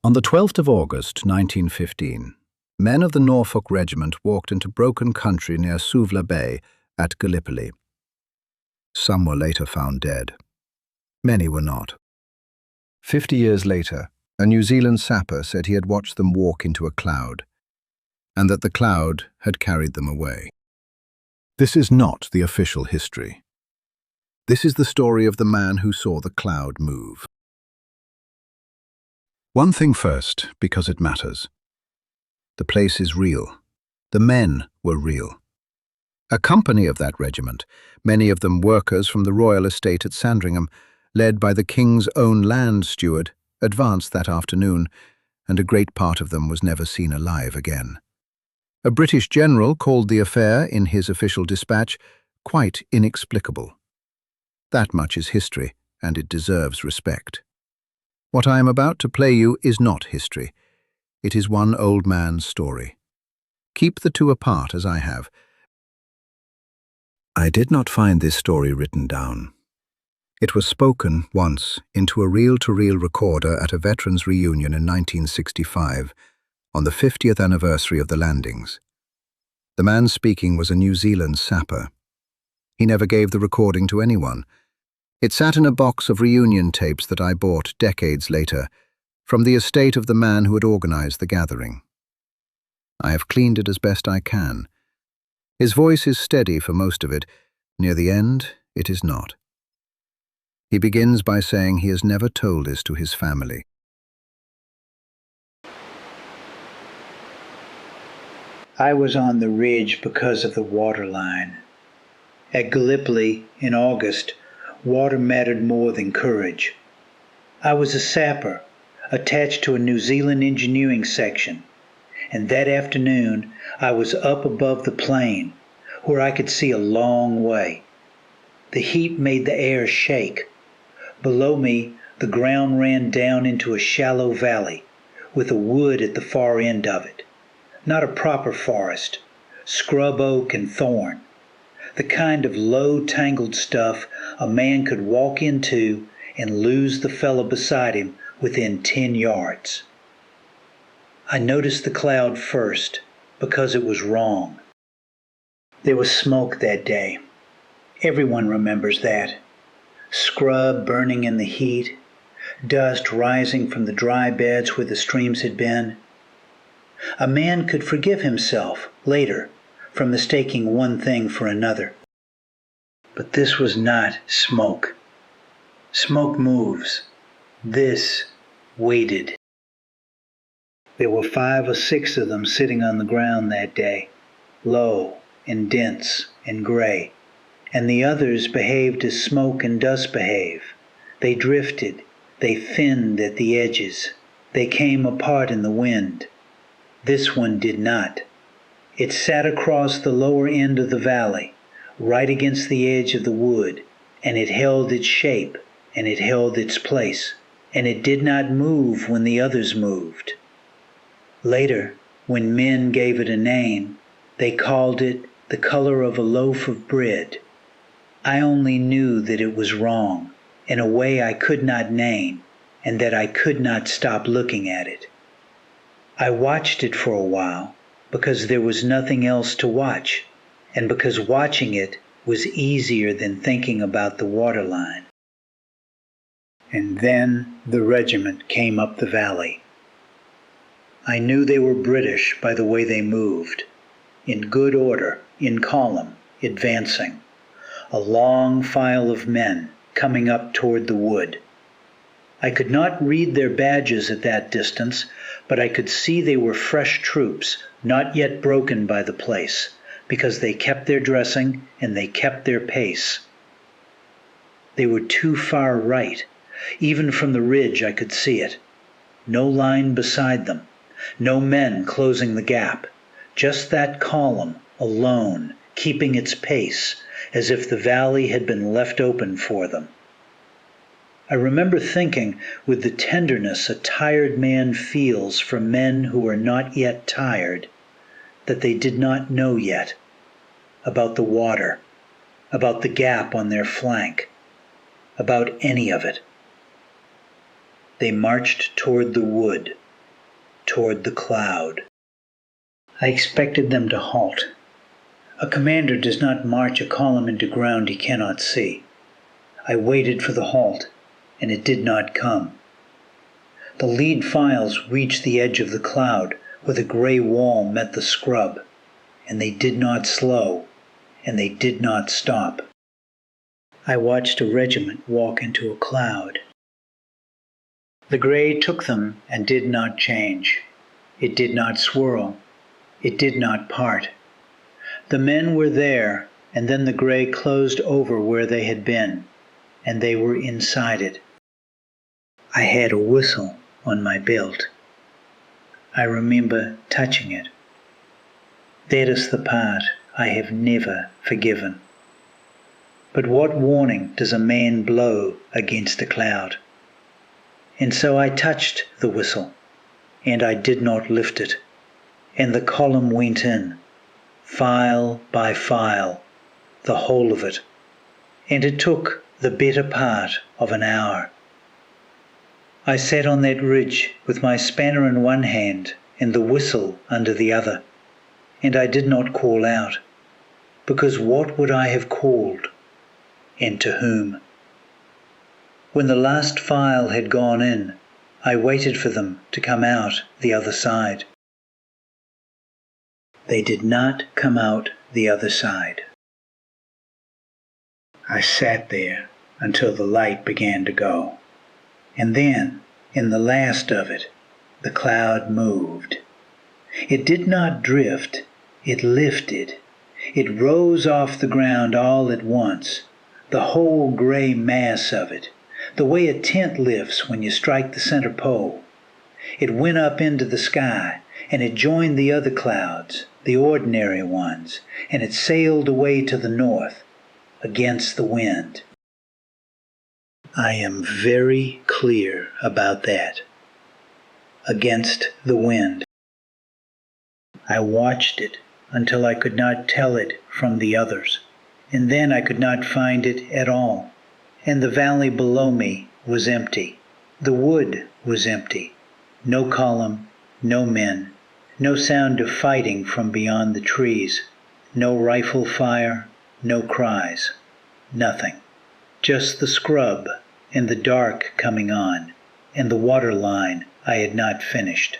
On the 12th of August, 1915, men of the Norfolk Regiment walked into broken country near Suvla Bay at Gallipoli. Some were later found dead. Many were not. 50 years later, a New Zealand sapper said he had watched them walk into a cloud, and that the cloud had carried them away. This is not the official history. This is the story of the man who saw the cloud move. One thing first, because it matters. The place is real. The men were real. A company of that regiment, many of them workers from the royal estate at Sandringham, led by the King's own land steward, advanced that afternoon, and a great part of them was never seen alive again. A British general called the affair, in his official dispatch, quite inexplicable. That much is history, and it deserves respect. What I am about to play you is not history. It is one old man's story. Keep the two apart, as I have. I did not find this story written down. It was spoken once into a reel-to-reel recorder at a veterans' reunion in 1965, on the 50th anniversary of the landings. The man speaking was a New Zealand sapper. He never gave the recording to anyone. It sat in a box of reunion tapes that I bought decades later, from the estate of the man who had organized the gathering. I have cleaned it as best I can. His voice is steady for most of it. Near the end, it is not. He begins by saying he has never told this to his family. I was on the ridge because of the water line. At Gallipoli, in August, water mattered more than courage. I was a sapper, attached to a New Zealand engineering section, and that afternoon I was up above the plain, where I could see a long way. The heat made the air shake. Below me, the ground ran down into a shallow valley, with a wood at the far end of it. Not a proper forest, scrub oak and thorn. The kind of low, tangled stuff a man could walk into and lose the fellow beside him within 10 yards. I noticed the cloud first, because it was wrong. There was smoke that day. Everyone remembers that. Scrub burning in the heat, dust rising from the dry beds where the streams had been. A man could forgive himself, later, for mistaking one thing for another. But this was not smoke. Smoke moves. This waited. There were 5 or 6 of them sitting on the ground that day, low and dense and gray, and the others behaved as smoke and dust behave. They drifted, they thinned at the edges, they came apart in the wind. This one did not. It sat across the lower end of the valley, right against the edge of the wood, and it held its shape, and it held its place, and it did not move when the others moved. Later, when men gave it a name, they called it the color of a loaf of bread. I only knew that it was wrong, in a way I could not name, and that I could not stop looking at it. I watched it for a while, because there was nothing else to watch, and because watching it was easier than thinking about the waterline. And then the regiment came up the valley. I knew they were British by the way they moved, in good order, in column, advancing, a long file of men coming up toward the wood. I could not read their badges at that distance, but I could see they were fresh troops, not yet broken by the place, because they kept their dressing and they kept their pace. They were too far right. Even from the ridge I could see it. No line beside them, no men closing the gap, just that column, alone, keeping its pace, as if the valley had been left open for them. I remember thinking, with the tenderness a tired man feels for men who are not yet tired, that they did not know yet, about the water, about the gap on their flank, about any of it. They marched toward the wood, toward the cloud. I expected them to halt. A commander does not march a column into ground he cannot see. I waited for the halt, and it did not come. The lead files reached the edge of the cloud where the gray wall met the scrub, and they did not slow, and they did not stop. I watched a regiment walk into a cloud. The gray took them and did not change. It did not swirl. It did not part. The men were there, and then the gray closed over where they had been, and they were inside it. I had a whistle on my belt. I remember touching it. That is the part I have never forgiven. But what warning does a man blow against a cloud? And so I touched the whistle, and I did not lift it, and the column went in, file by file, the whole of it, and it took the better part of an hour. I sat on that ridge with my spanner in one hand and the whistle under the other, and I did not call out, because what would I have called, and to whom? When the last file had gone in, I waited for them to come out the other side. They did not come out the other side. I sat there until the light began to go. And then, in the last of it, the cloud moved. It did not drift, it lifted. It rose off the ground all at once, the whole gray mass of it, the way a tent lifts when you strike the center pole. It went up into the sky, and it joined the other clouds, the ordinary ones, and it sailed away to the north, against the wind. I am very clear about that. Against the wind. I watched it until I could not tell it from the others, and then I could not find it at all, and the valley below me was empty. The wood was empty. No column, no men, no sound of fighting from beyond the trees, no rifle fire, no cries, nothing. Just the scrub and the dark coming on, and the water line I had not finished.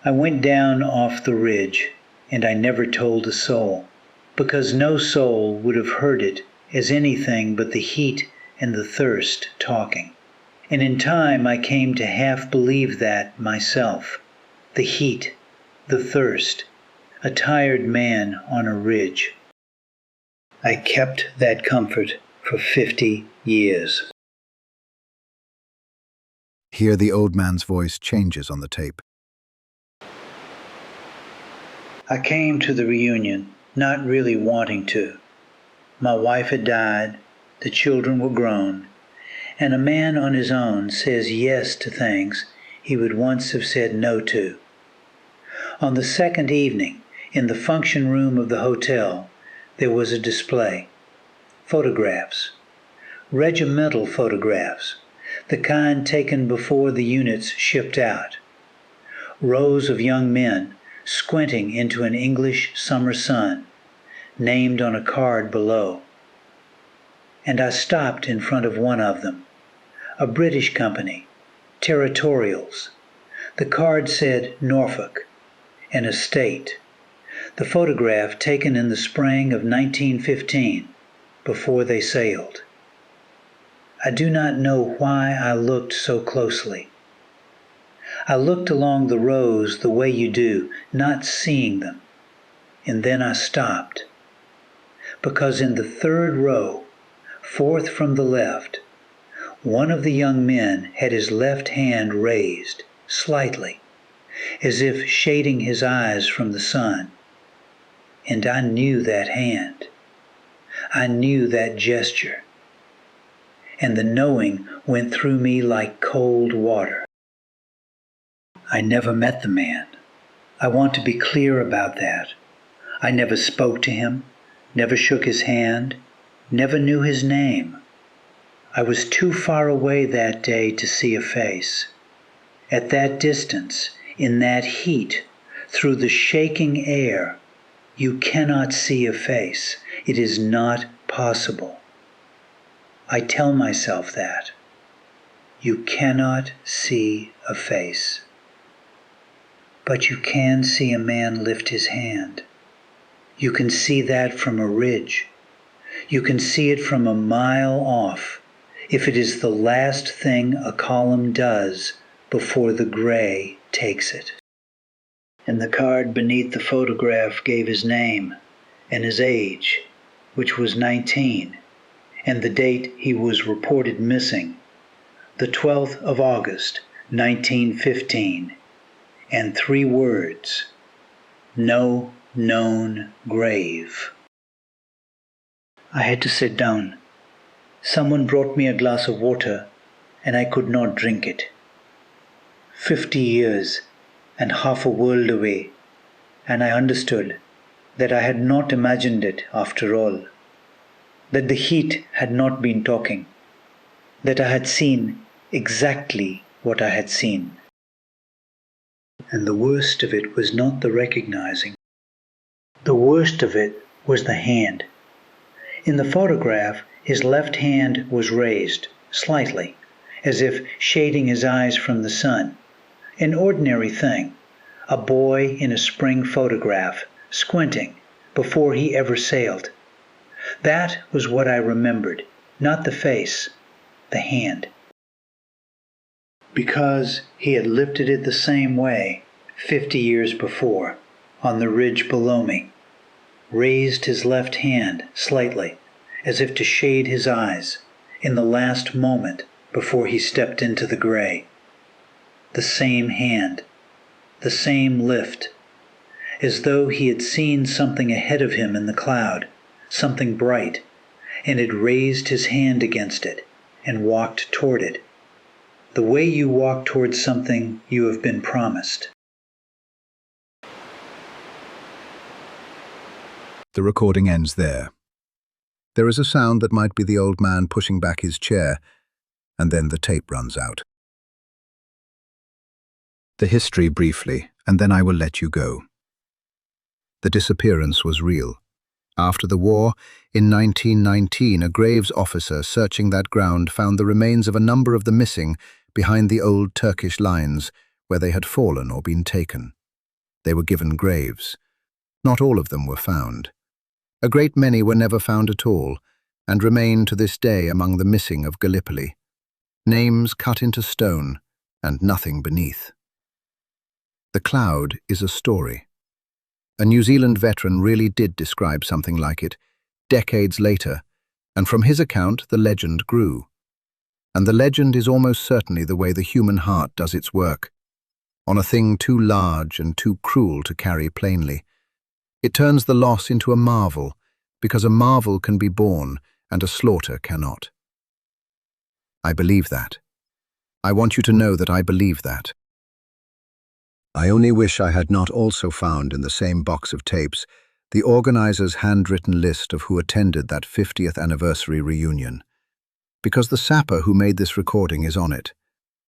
I went down off the ridge, and I never told a soul, because no soul would have heard it as anything but the heat and the thirst talking. And in time I came to half believe that myself, the heat, the thirst, a tired man on a ridge. I kept that comfort for 50 years. Here the old man's voice changes on the tape. I came to the reunion, not really wanting to. My wife had died, the children were grown, and a man on his own says yes to things he would once have said no to. On the second evening, in the function room of the hotel, there was a display. Photographs. Regimental photographs, the kind taken before the units shipped out. Rows of young men squinting into an English summer sun, named on a card below. And I stopped in front of one of them, a British company, Territorials. The card said Norfolk, an estate. The photograph taken in the spring of 1915, before they sailed. I do not know why I looked so closely. I looked along the rows the way you do, not seeing them, and then I stopped. Because in the third row, fourth from the left, one of the young men had his left hand raised, slightly, as if shading his eyes from the sun. And I knew that hand. I knew that gesture. And the knowing went through me like cold water. I never met the man. I want to be clear about that. I never spoke to him, never shook his hand, never knew his name. I was too far away that day to see a face. At that distance, in that heat, through the shaking air, you cannot see a face. It is not possible. I tell myself that. You cannot see a face. But you can see a man lift his hand. You can see that from a ridge. You can see it from a mile off, if it is the last thing a column does before the gray takes it. And the card beneath the photograph gave his name and his age, which was 19, and the date he was reported missing, the 12th of August, 1915, and 3 words: no known grave. I had to sit down. Someone brought me a glass of water, and I could not drink it. 50 years and half a world away, and I understood that I had not imagined it after all, that the heat had not been talking, that I had seen exactly what I had seen. And the worst of it was not the recognizing. The worst of it was the hand. In the photograph, his left hand was raised, slightly, as if shading his eyes from the sun. An ordinary thing. A boy in a spring photograph, squinting, before he ever sailed. That was what I remembered, not the face, the hand. Because he had lifted it the same way, 50 years before, on the ridge below me. Raised his left hand slightly, as if to shade his eyes, in the last moment before he stepped into the gray. The same hand, the same lift, as though he had seen something ahead of him in the cloud, something bright, and had raised his hand against it and walked toward it, the way you walk toward something you have been promised. The recording ends there. There is a sound that might be the old man pushing back his chair, and then the tape runs out. The history briefly, and then I will let you go. The disappearance was real. After the war, in 1919, a Graves officer searching that ground found the remains of a number of the missing behind the old Turkish lines where they had fallen or been taken. They were given graves. Not all of them were found. A great many were never found at all, and remain to this day among the missing of Gallipoli. Names cut into stone, and nothing beneath. The cloud is a story. A New Zealand veteran really did describe something like it, decades later, and from his account the legend grew. And the legend is almost certainly the way the human heart does its work. On a thing too large and too cruel to carry plainly, it turns the loss into a marvel, because a marvel can be born and a slaughter cannot. I believe that. I want you to know that I believe that. I only wish I had not also found in the same box of tapes the organizer's handwritten list of who attended that 50th anniversary reunion, because the sapper who made this recording is on it,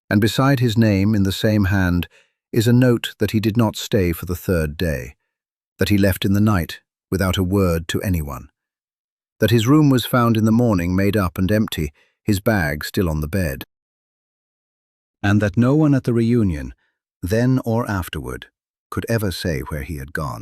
and beside his name in the same hand is a note that he did not stay for the 3rd day, that he left in the night without a word to anyone, that his room was found in the morning made up and empty, his bag still on the bed, and that no one at the reunion, then or afterward, could ever say where he had gone.